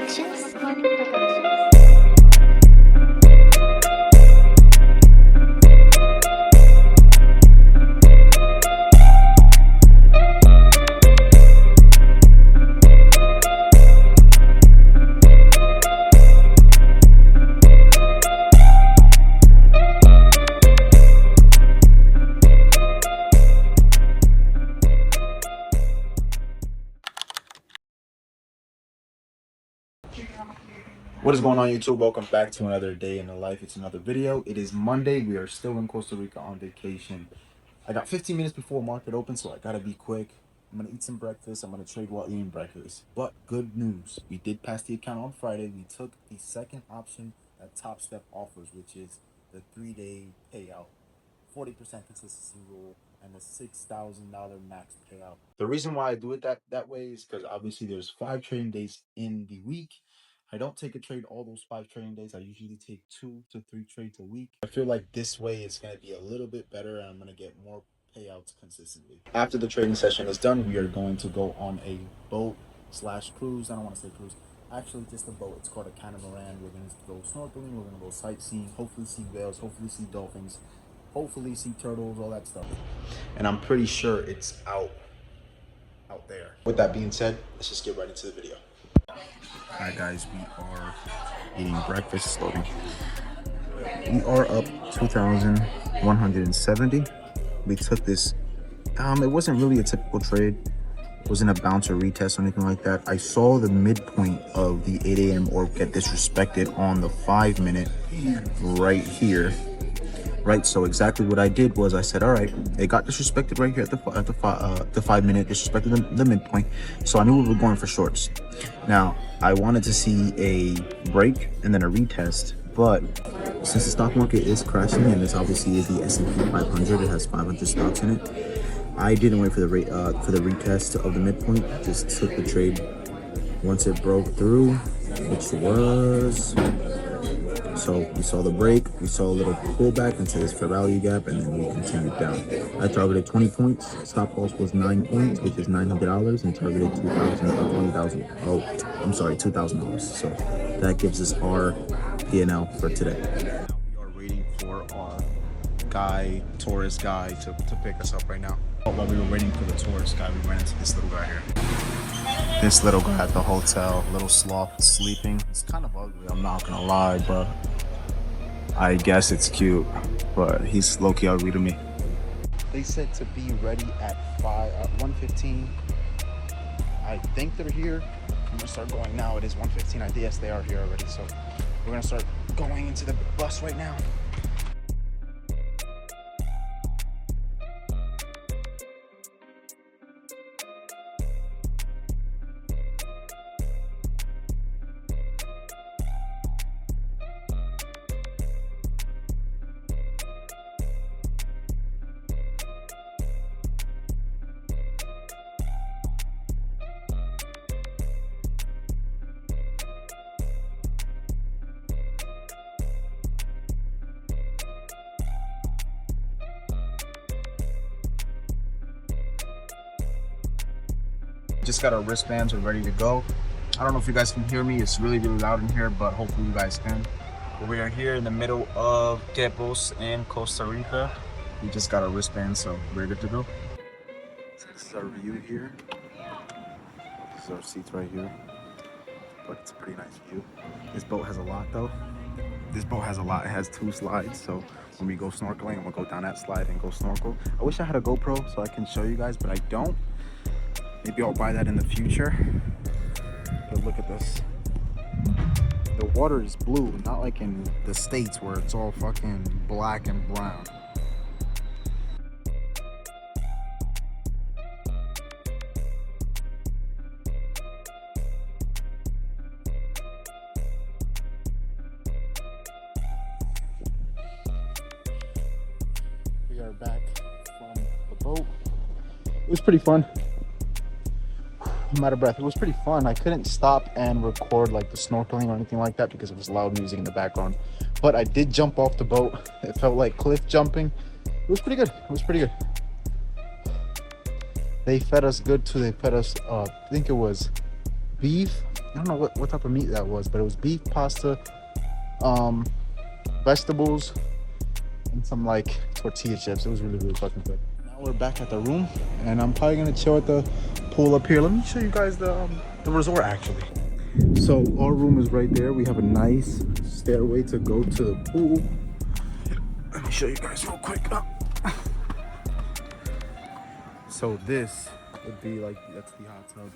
Productions. What is going on, YouTube? Welcome back to another day in the life. It's another video. It is Monday. We are still in Costa Rica on vacation. I got 15 minutes before market open, so I gotta be quick. I'm gonna eat some breakfast. I'm gonna trade while eating breakfast. But good news, we did pass the account on Friday. We took the second option that Top Step offers, which is the 3-day payout, 40% consistency rule, and the $6,000 max payout. The reason why I do it that way is because obviously there's 5 trading days in the week. I don't take a trade all those 5 trading days. I usually take 2 to 3 trades a week. I feel like this way it's going to be a little bit better and I'm going to get more payouts consistently. After the trading session is done, we are going to go on a boat / cruise. I don't want to say cruise. Actually, just a boat. It's called a catamaran. We're going to go snorkeling. We're going to go sightseeing. Hopefully see whales. Hopefully see dolphins. Hopefully see turtles, all that stuff. And I'm pretty sure it's out there. With that being said, let's just get right into the video. Alright guys, we are eating breakfast. Loading. We are up 2,170. We took this. It wasn't really a typical trade. It wasn't a bounce or retest or anything like that. I saw the midpoint of the 8 a.m. orb get disrespected on the 5-minute right here. Right, so exactly what I did was I said, all right, it got disrespected right here at the 5-minute, disrespected the midpoint, so I knew we were going for shorts. Now I wanted to see a break and then a retest, but since the stock market is crashing and this obviously is the S&P 500, it has 500 stocks in it, I didn't wait for the retest of the midpoint. Just took the trade once it broke through, which was. So we saw the break, we saw a little pullback into this fair value gap, and then we continued down. I targeted 20 points. Stop loss was 9 points, which is $900, and targeted $2,000. So that gives us our P&L for today. Now we are waiting for our tourist guy to pick us up right now. While we were waiting for the tourist guy, we ran into this little guy here. This little guy at the hotel, little sloth, sleeping. It's kind of ugly, I'm not gonna lie, but I guess it's cute, but he's low-key ugly to me. They said to be ready at 1:15. I think they're here. I'm gonna start going now. It is 1:15. Yes, they are here already, so we're gonna start going into the bus right now. Just got our wristbands, we're ready to go. I don't know if you guys can hear me, it's really loud in here, but hopefully you guys can. But we are here in the middle of Quepos in Costa Rica. We just got our wristbands, so we're good to go. So this is our view here. This is our seats right here. But it's a pretty nice view. This boat has a lot though. This boat has a lot. It has 2 slides, so when we go snorkeling, I'm gonna go down that slide and go snorkel. I wish I had a GoPro so I can show you guys, but I don't. Maybe I'll buy that in the future. But look at this. The water is blue, not like in the States where it's all fucking black and brown. We are back from the boat. It was pretty fun. I'm out of breath. It was pretty fun. I couldn't stop and record like the snorkeling or anything like that because it was loud music in the background. But I did jump off the boat. It felt like cliff jumping. It was pretty good. It was pretty good. They fed us good too. They fed us, I think it was beef I don't know what type of meat that was, but it was beef, pasta, um, vegetables, and some like tortilla chips. It was really, really fucking good. Now we're back at the room, and I'm probably gonna chill at the pool up here. Let me show you guys the resort actually. So our room is right there. We have a nice stairway to go to the pool. Let me show you guys real quick. So this would be like, that's the hot tub.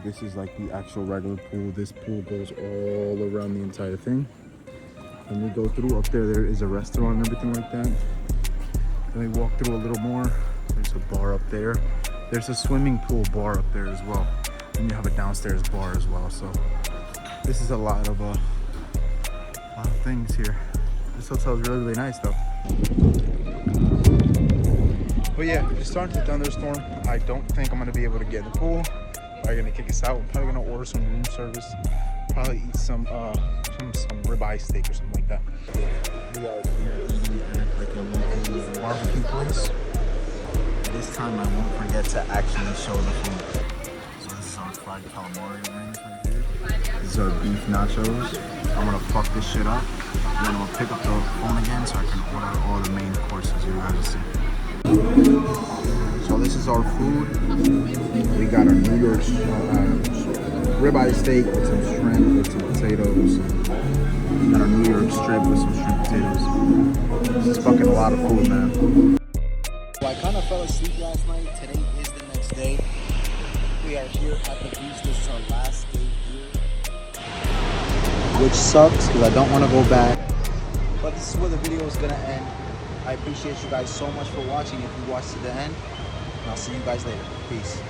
This is like the actual regular pool. This pool goes all around the entire thing. When we go through up there, there is a restaurant and everything like that. Then we walk through a little more. There's a bar up there. There's a swimming pool bar up there as well. And you have a downstairs bar as well. So this is a lot of things here. This hotel is really, really nice though. But yeah, it's starting to thunderstorm. I don't think I'm gonna be able to get in the pool. They're gonna kick us out. I'm probably gonna order some room service. Probably eat some ribeye steak or something like that. We are eating at like a local barbecue place. This time I won't forget to actually show the food. So this is our fried calamari rings right here. This is our beef nachos. I'm gonna fuck this shit up. And then I'm gonna pick up the phone again so I can order all the main courses you guys will see. So this is our food. We got our New York ribeye steak with some shrimp, with some potatoes. We got our New York strip with some shrimp potatoes. This is fucking a lot of food, man. So I kind of fell asleep last night. Today is the next day. We are here at the beach. This is our last day here, which sucks because I don't want to go back. But this is where the video is gonna end. I appreciate you guys so much for watching if you watched to the end. And I'll see you guys later. Peace.